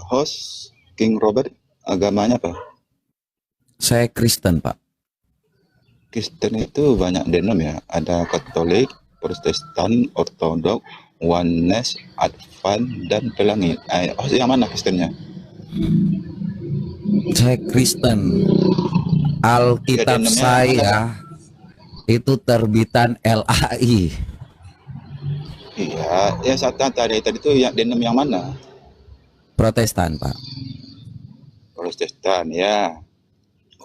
Host King Robert agamanya apa? Saya Kristen, Pak. Kristen itu banyak denom ya. Ada Katolik, Protestan, Ortodok, Oneness, Advent, dan Pelangi. Host yang mana Kristennya? Saya Kristen. Ya, Alkitab denomnya mana, Pak? saya itu terbitan LAI. Iya, yang tadi itu yang denom yang mana? Protestan, Pak. Protestan ya.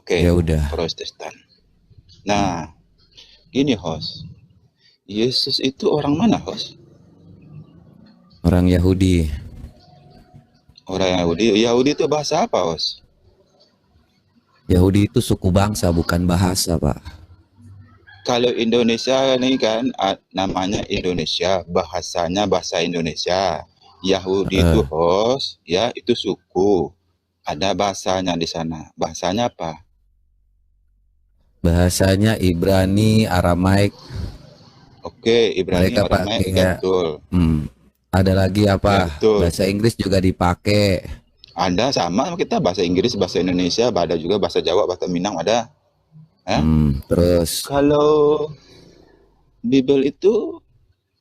Ya Oke, udah. Protestan. Nah, gini host. Yesus itu orang mana host? Orang Yahudi. Orang Yahudi. Yahudi itu bahasa apa host? Yahudi itu suku bangsa, bukan bahasa, Pak. Kalau Indonesia ini kan namanya Indonesia, bahasanya bahasa Indonesia. Yahudi itu host, ya itu suku. Ada bahasanya di sana. Bahasanya apa? Bahasanya Ibrani, Aramaik. Oke, Ibrani, Mereka Aramaik, pakai ya. betul. Ada lagi apa? Ya, betul. Bahasa Inggris juga dipakai. Ada sama kita bahasa Inggris, bahasa Indonesia, ada juga bahasa Jawa, bahasa Minang ada. Terus kalau Bible itu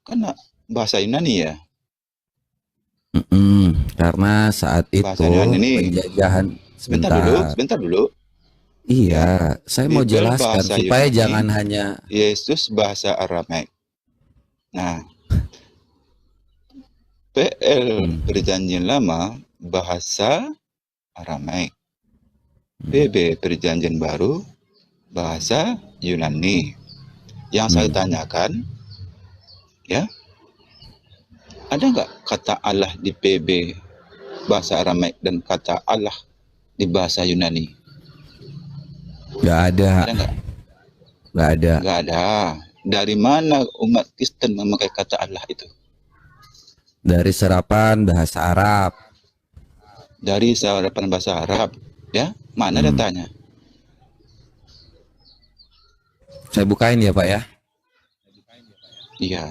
kan bahasa Yunani ya. Karena saat itu penjajahan. Sebentar dulu. Iya, saya mau jelaskan supaya Yunani, jangan hanya Yesus bahasa Aramaik. Nah, PL Perjanjian Lama bahasa Aramaik. PB Perjanjian Baru bahasa Yunani. Yang saya tanyakan, ya, ada nggak kata Allah di PB bahasa Aramaik dan kata Allah di bahasa Yunani? Nggak ada. Ada nggak? Nggak ada. Nggak ada. Dari mana umat Kristen memakai kata Allah itu? Dari serapan bahasa Arab. Dari serapan bahasa Arab, ya? Mana datanya? Saya bukain ya, Pak ya. Iya.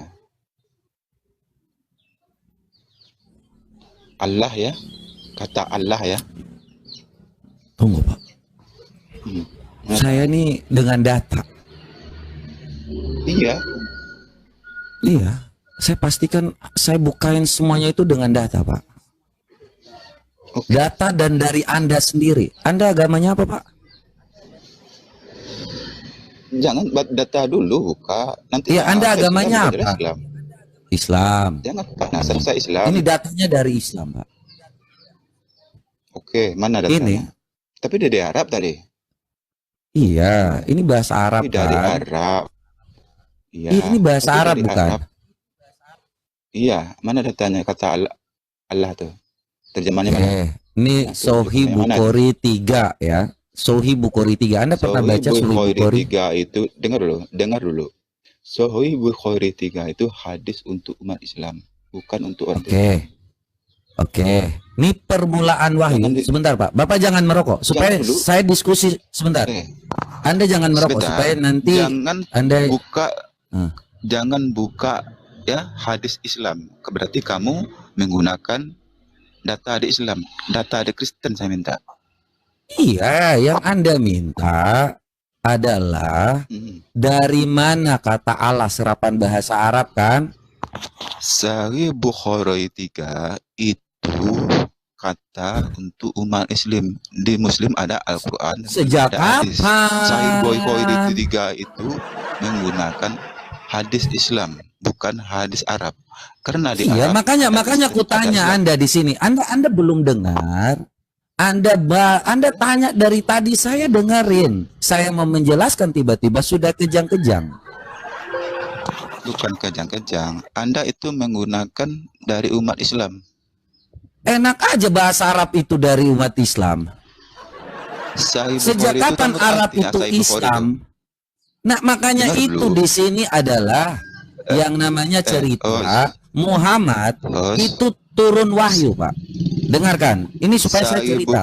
Allah ya, kata Allah ya. Tunggu, Pak. Saya nih dengan data. Iya. Iya. Saya pastikan saya bukain semuanya itu dengan data, Pak. Okay. Data dan dari Anda sendiri. Anda agamanya apa, Pak? Jangan data dulu, Kak. Nanti ya, Anda agamanya apa? Islam. Jangan, Pak. Saya Islam. Ini datanya dari Islam, Pak. Oke, mana datanya? Ini. Tapi dari Arab tadi. Iya, ini bahasa Arab, ini dari kan? Arab. Iya. Ini bahasa Arab bukan? Arab. Iya, mana datanya kata Allah tuh? Terjemahannya mana? Ini Sahih Bukhari 3 ya. Sahih Bukhari 3. Anda pernah baca Sahih Bukhari 3 itu? Dengar dulu. Sahih Bukhari 3 itu hadis untuk umat Islam, bukan untuk orang Kristen. Oke. Ini permulaan wahyu. Sebentar, Pak. Bapak jangan merokok supaya saya diskusi sebentar. Anda jangan merokok supaya nanti Anda jangan buka ya hadis Islam. Berarti kamu menggunakan data di Islam, data di Kristen saya minta. Iya, yang Anda minta adalah dari mana kata Allah serapan bahasa Arab kan? Sahih Bukhari 3 itu kata untuk umat Islam. Di Muslim ada Al-Quran. Sejak kapan? Sahih Bukhari 3 itu menggunakan hadis Islam, bukan hadis Arab. Karena di Arab, makanya aku tanya Anda di sini. Anda belum dengar? Anda tanya dari tadi, saya dengerin. Saya mau menjelaskan tiba-tiba sudah kejang-kejang. Bukan kejang-kejang. Anda itu menggunakan dari umat Islam. Enak aja bahasa Arab itu dari umat Islam. Sejak kapan Arab itu Islam? Nah, makanya itu di sini adalah yang namanya cerita Muhammad itu turun wahyu, Pak. Dengarkan, ini supaya saya cerita.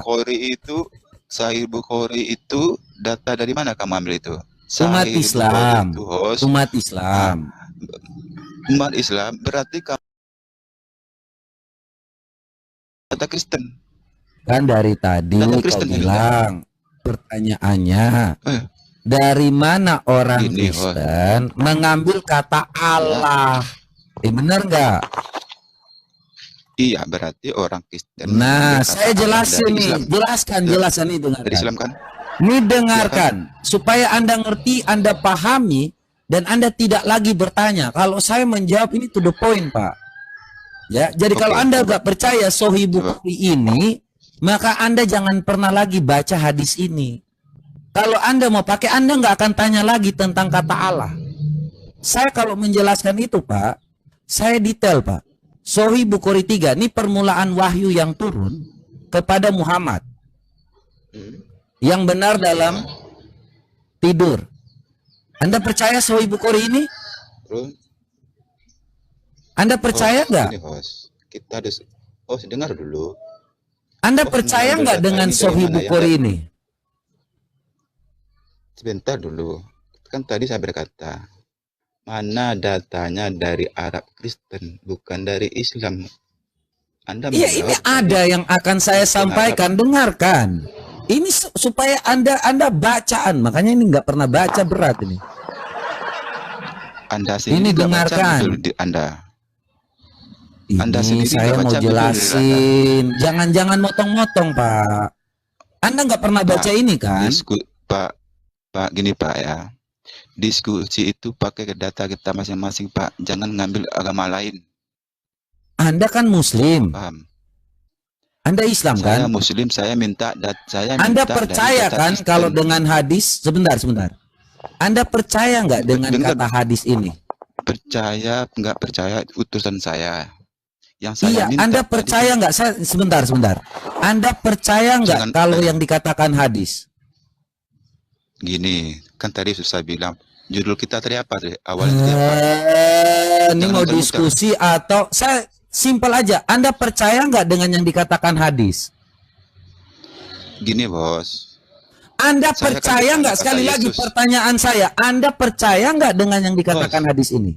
Sahih Bukhari itu data dari mana kamu ambil itu? Umat Islam. Umat Islam. Umat Islam berarti kamu Data Kristen. Kan dari tadi Data kau Kristen bilang pertanyaannya, dari mana orang Kristen mengambil kata Allah? Benar nggak? Iya, berarti orang Kristen. Nah, saya jelasin nih, jelaskan nih, dengarkan. Dari Islam kan? Ini dengarkan, supaya Anda ngerti, Anda pahami, dan Anda tidak lagi bertanya. Kalau saya menjawab ini to the point, Pak. Ya, jadi kalau Anda nggak percaya Sahih Bukhari ini, maka Anda jangan pernah lagi baca hadis ini. Kalau Anda mau pakai, Anda nggak akan tanya lagi tentang kata Allah. Saya kalau menjelaskan itu, Pak, saya detail, Pak. Sahih Bukhari 3, ini permulaan wahyu yang turun kepada Muhammad. Yang benar dalam tidur. Anda percaya Sahih Bukhari ini? Anda percaya nggak? Kita harus dengar dulu. Anda percaya nggak dengan Sahih Bukhari ini? Sebentar dulu. Kan tadi saya berkata, mana datanya dari Arab Kristen, bukan dari Islam. Iya, ini ada yang akan saya sampaikan. Dengarkan. Ini supaya Anda bacaan. Makanya ini nggak pernah baca, berat ini. Anda sendiri ini dengarkan. Anda ini saya mau jelasin. Jangan motong-motong, Pak. Anda nggak pernah baca ini kan? Pak, gini Pak ya. Diskusi itu pakai data kita masing-masing, Pak. Jangan ngambil agama lain. Anda kan Muslim. Paham? Anda Islam kan? Saya Muslim, saya minta Anda percaya kan kalau dengan hadis? Sebentar. Anda percaya nggak dengan kata hadis ini? Percaya, nggak percaya utusan saya. Yang saya minta. Anda percaya nggak? Sebentar. Anda percaya nggak kalau yang dikatakan hadis? Gini, kan tadi susah bilang judul kita tadi apa tadi? Awalnya ini mau diskusi atau saya simpel aja. Anda percaya nggak dengan yang dikatakan hadis? Gini, Bos. Anda percaya nggak, sekali lagi pertanyaan saya, Anda percaya nggak dengan yang dikatakan hadis ini?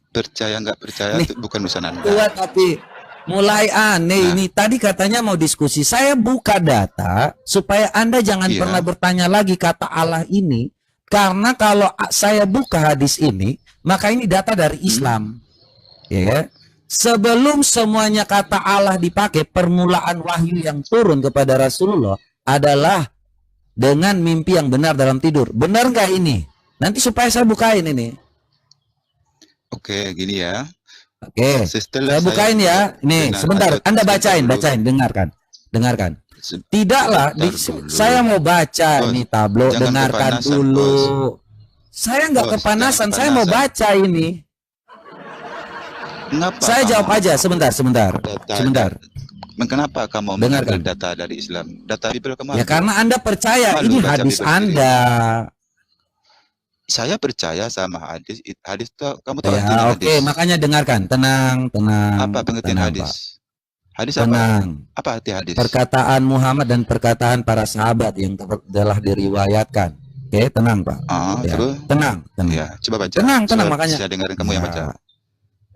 Percaya nggak percaya itu bukan urusan Anda. Tapi mulai aneh ini. Tadi katanya mau diskusi. Saya buka data supaya Anda jangan pernah bertanya lagi kata Allah ini. Karena kalau saya buka hadis ini, maka ini data dari Islam. Ya. Sebelum semuanya kata Allah dipakai, permulaan wahyu yang turun kepada Rasulullah adalah dengan mimpi yang benar dalam tidur. Benar nggak ini? Nanti supaya saya bukain ini. Oke, gini ya. Oke, saya bukain ya. Nih, sebentar. Anda bacain, dengarkan. Tidaklah, saya mau baca nih tablo. Dengarkan dulu. Saya nggak kepanasan, saya mau baca ini. Saya jawab aja, sebentar. Kenapa kamu mengambil data dari Islam? Data Bible kemana? Ya karena Anda percaya ini hadis Anda. Saya percaya sama hadis. Hadis itu kamu tahu ya, oke, makanya dengarkan, tenang. Apa pengertian hadis? Hadis tenang. Apa arti hadis? Perkataan Muhammad dan perkataan para sahabat yang telah diriwayatkan. Oke, tenang, Pak. Terus? Tenang. Ya, coba baca. Tenang, makanya. Saya dengarin kamu yang baca.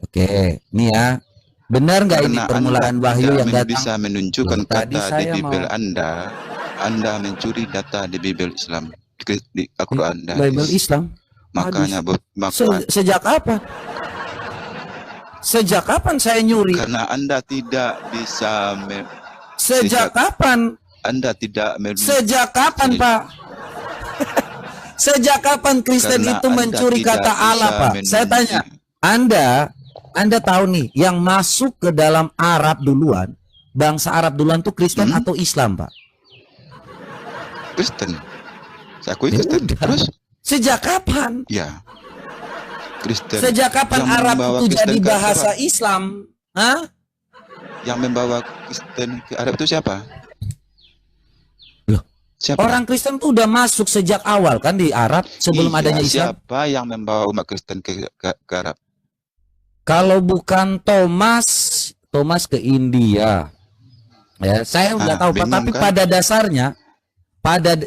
Oke, nih ya. Benar nggak ini permulaan wahyu yang datang? Bisa menunjukkan kata di Bible Anda mencuri data di Bible Islam. Di Al-Quran dan Bible Islam. Makanya sejak kapan? Sejak kapan saya nyuri? Karena Anda tidak bisa sejak kapan? Anda tidak sejak kapan, Pak? Sejak kapan Kristen itu mencuri kata Allah, Pak? Saya tanya, Anda tahu nih, yang masuk ke dalam Arab duluan, bangsa Arab duluan tuh Kristen atau Islam, Pak? Kristen. Saya akui Kristen. Terus sejak kapan? Ya, Kristen. Sejak kapan Arab itu jadi bahasa Islam? Hah? Yang membawa Kristen ke Arab itu siapa? Loh, siapa? Orang Kristen tuh udah masuk sejak awal kan di Arab sebelum adanya Islam. Siapa yang membawa umat Kristen ke Arab? Kalau bukan Thomas ke India. Ya, saya nggak tahu, tapi kan? Pada dasarnya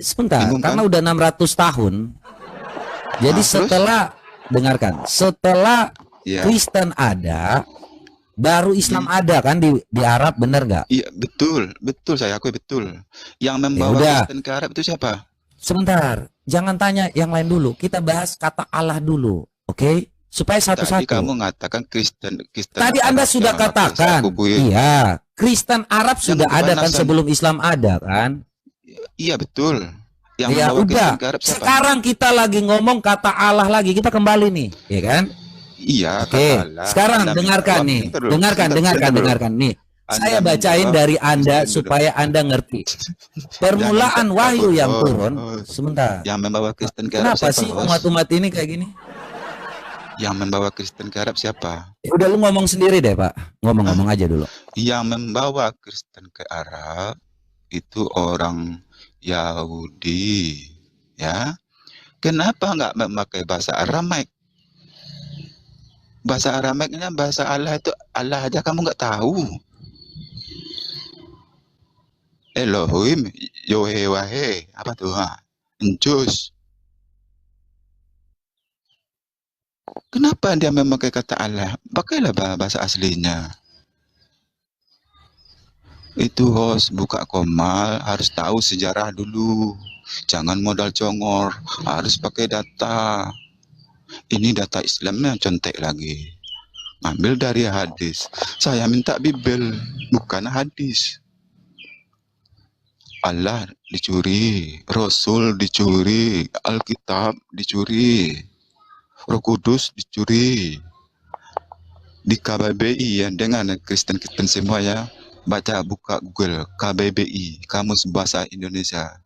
sebentar, karena udah 600 tahun. Jadi setelah dengarkan, setelah Kristen ada, Baru Islam ada kan di Arab, bener nggak? Iya, betul, betul, saya akui betul. Yang membawa Kristen ke Arab itu siapa? Sebentar, jangan tanya yang lain dulu. Kita bahas kata Allah dulu, oke? Supaya satu-satu. Tadi kamu mengatakan Kristen. Tadi Anda sudah katakan, iya, Kristen Arab sudah ada kan sebelum Islam ada kan? Iya, betul. Yang ya udah, sekarang kita lagi ngomong kata Allah lagi, kita kembali nih, ya kan? Iya, oke. Sekarang dengarkan nih, dengarkan nih. Saya bacain dari Anda supaya Anda ngerti. Permulaan wahyu yang turun. Sebentar. Yang membawa Kristen ke Arab. Kenapa sih umat-umat ini kayak gini? Yang membawa Kristen ke Arab siapa? Udah lu ngomong sendiri deh, Pak. Ngomong-ngomong aja dulu. Yang membawa Kristen ke Arab itu orang Yahudi, ya. Kenapa nggak memakai bahasa Aramaik? Bahasa Aramaiknya bahasa Allah itu Allah aja kamu nggak tahu. Elohim, Yohewahe, apa tuh? Encus. Kenapa dia memakai kata Allah? Pakailah bahasa aslinya. Itu host buka komal harus tahu sejarah dulu. Jangan modal congor, harus pakai data. Ini data Islamnya contek lagi. Ambil dari hadis. Saya minta Bibel, bukan hadis. Allah dicuri, Rasul dicuri, Alkitab dicuri, Roh Kudus dicuri. Di KBBI ya, dengan Kristen-Kristen semua ya, baca buka Google KBBI, Kamus Bahasa Indonesia.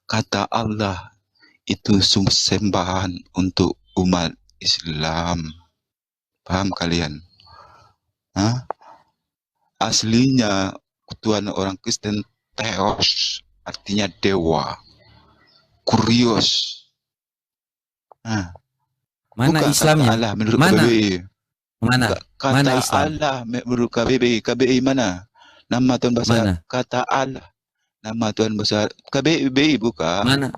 Kata Allah itu sembahan untuk umat Islam. Paham kalian? Hah? Aslinya Tuhan orang Kristen Theos, artinya dewa. Kurios. Nah, mana Islamnya? Allah menurut mana? KBBI. Mana? Kata mana Islam? Allah menurut KBBI. KBBI mana? Nama Tuhan bahasa mana? Kata Allah. Nama Tuhan bahasa KBBI buka. Mana?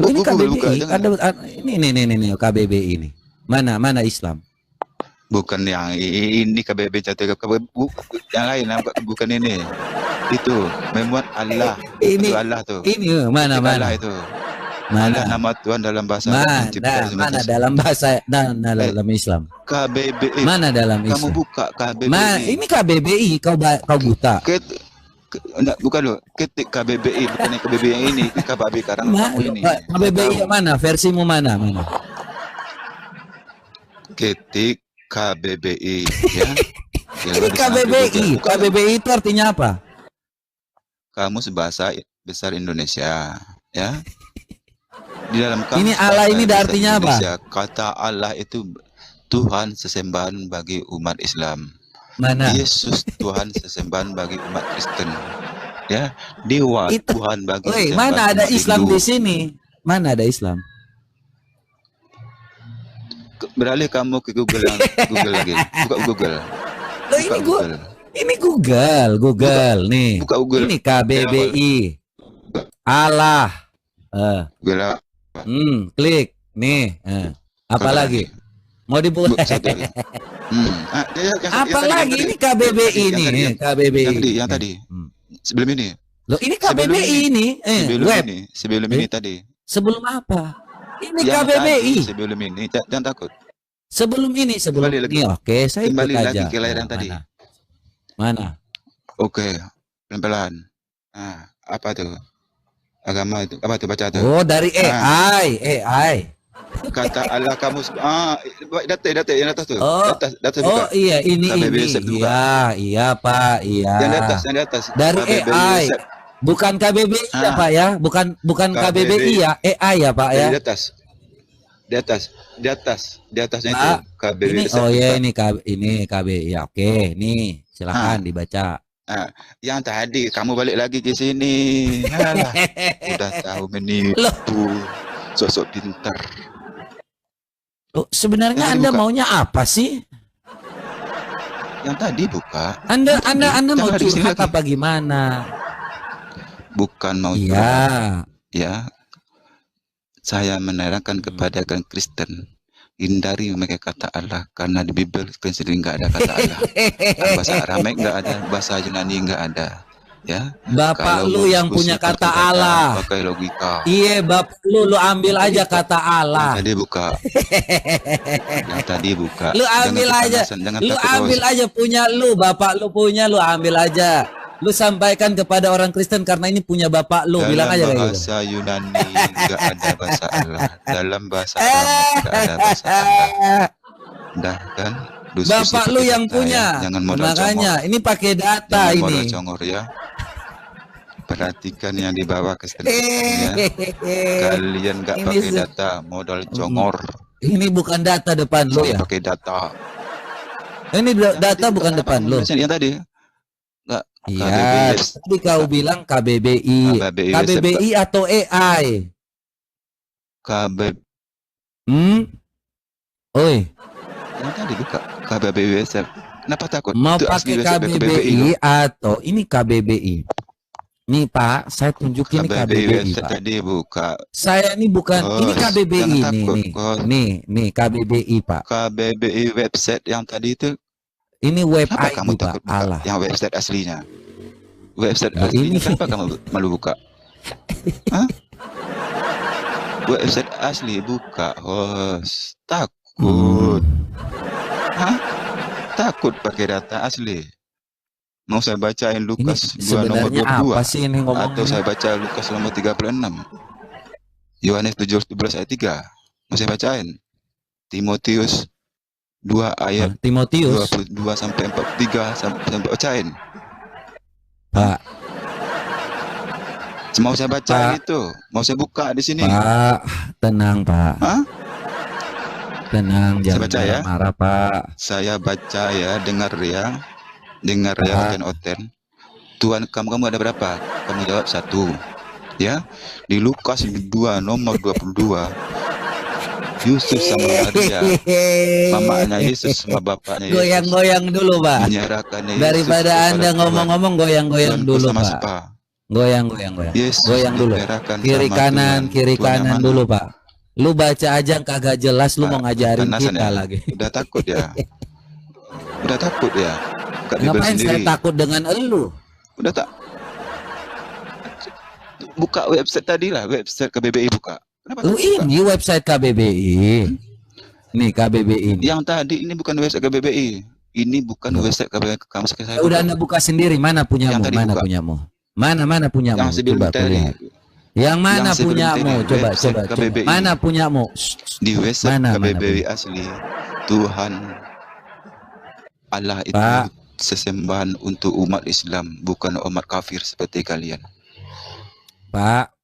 Ini KBBI. Ada ini KBBI ini. Mana Islam? Bukan yang ini KBBI yang lain, bukan ini. Itu memuat Allah. Ini itu Allah tuh. Ini mana Allah itu. Mana nama Tuhan dalam bahasa mana dalam bahasa dalam Islam? KBBI. Mana dalam Islam? Kamu buka KBBI. Ini KBBI kau buta. Enggak, bukan loh. Ketik KBBI, bukan KBBI yang ini. KBBI sekarang ini. KBBI yang mana? Versimu mana? Ketik KBBI ya. Ini KBBI. KBBI itu artinya apa? Kamus Bahasa Besar Indonesia, ya. Di dalam kamus ini Allah ini artinya apa? Kata Allah itu Tuhan sesembahan bagi umat Islam. Mana? Yesus Tuhan sesembahan bagi umat Kristen. Ya, Dewa itu Tuhan bagi sesembahan. Mana ada Islam di sini? Mana ada Islam? Beralih kamu ke Google lagi. Buka Google. Loh, ini Google. Ini Google nih. Buka Google. Ini KBBI. Allah. Klik nih. Apa lagi? Mau dibuat? Apa lagi? Ini KBBI nih. KBBI. Yang tadi. Sebelum ini. Loh, ini KBBI ini. Sebelum ini tadi. Sebelum apa? Ini KBBI. Sebelum ini. Jangan takut. Sebelum ini. Oke, saya kembali ikut lagi aja. ke layar yang tadi. Mana? Oke, pelan-pelan. Nah, apa tuh? Agama itu. Apa tuh baca tuh? Oh, dari AI. Kata Allah kamu data yang atas tuh. Data oh iya, ini. Iya, Pak. Iya. Yang di atas. Dari AI. Bukan KBBI ya, Pak ya? Bukan KBBI ya, AI ya, Pak ya? Di atasnya itu KBBI. Ini KBBI. Ya, oke, nih. Silakan dibaca. Yang tadi kamu balik lagi ke sini. Udah tahu menipu. Sosok pintar. Loh, sebenarnya Anda maunya apa sih? Yang tadi buka. Anda mau curhat apa gimana? Bukan mau curhat. Ya. Saya menerangkan kepada orang Kristen hindari memakai kata Allah karena di Bible sendiri nggak ada kata Allah. Bahasa Aramek nggak ada, bahasa Yunani nggak ada. Ya, Bapak lu yang punya kata Allah. Pakai logika. Iya, bapak lu ambil aja kata Allah. Yang tadi buka. Yang tadi buka. Lu ambil aja. Lu ambil aja punya lu, bapak lu punya, lu ambil aja. Lu sampaikan kepada orang Kristen karena ini punya bapak lu. Bilang aja kayak gitu. Dalam bahasa Yunani nggak ada bahasa Allah. Dalam bahasa Aramek nggak ada bahasa Allah. Dah kan? Bapak lu yang punya. Ya. Jangan modal makanya congor. ini pakai data. Jangan ini. Modal congor ya. Perhatikan yang dibawa ke ya. Kalian nggak pakai data, modal congor. Ini bukan data depan lu ya. Pakai data. Ini data bukan depan lu. Yang tadi. Enggak. Iya. Tadi kau bilang KBBI. KBBI atau AI? Oi. Yang tadi buka KBBI website. Kenapa takut? Mau pakai KBBI atau ini KBBI? Nih Pak, saya tunjukin KBBI Pak. Tadi buka. Saya ini bukan, ini KBBI nih KBBI Pak. KBBI website yang tadi itu. Ini web kamu Pak, Allah. Yang website aslinya. Website aslinya kenapa kamu malu buka? Hah? Website asli buka, host. Takut. Hah? Takut pakai data asli. Mau saya bacain Lukas 2 nomor 22 apa sih ini atau saya baca Lukas nomor 36, Yohanes 17 ayat 3. Mau saya bacain Timotius 2 ayat 22 sampai 43 sampai bacain Pak. Mau saya bacain Pak. Itu mau saya buka di sini Pak. Tenang Pak. Hah? Tenang, jangan baca ya. Marah Pak. Saya baca ya, dengar ya Oten. Tuhan kamu ada berapa? Kamu jawab 1. Ya. Di Lukas 2 nomor 22. Yusuf sama Maria, mamanya Yesus sama bapaknya Yesus. Goyang-goyang dulu, Pak. Menyerahkan Yesus. Daripada Anda ngomong-ngomong, goyang-goyang dulu, Pak. Goyang-goyang. Yes, goyang dulu. Kiri kanan dulu, Pak. Lu baca aja kagak jelas, lu mau ngajarin kita lagi. Udah takut ya? Udah takut ya? Ngapain saya takut dengan elu? Udah tak? Buka website tadi lah, website KBBI buka. Lu ini website KBBI. Nih KBBI. Yang tadi ini bukan website KBBI. Ini bukan website KBBI. Kamu saya udah Anda buka sendiri, mana punyamu? Mana punyamu? Mana punyamu? Coba lihat. Yang mana punyamu? Coba. Mana punyamu? Di website KBBI asli. Tuhan Allah itu sesembahan untuk umat Islam, bukan umat kafir seperti kalian. Pak,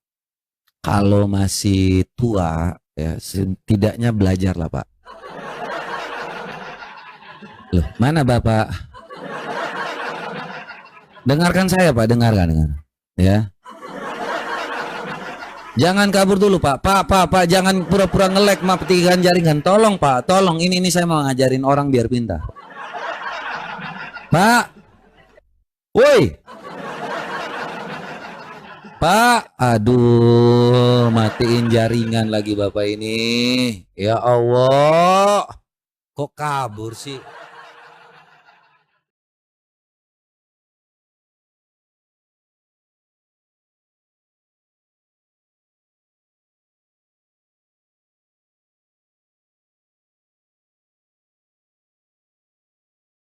kalau masih tua ya setidaknya belajarlah Pak. Loh, mana Bapak? Dengarkan saya Pak, dengarkan. Ya. Jangan kabur dulu Pak. Pak, jangan pura-pura nge-lag matikan jaringan. Tolong Pak, tolong ini saya mau ngajarin orang biar pintar. Pak. Woi. Pak, aduh, matiin jaringan lagi Bapak ini. Ya Allah. Kok kabur sih?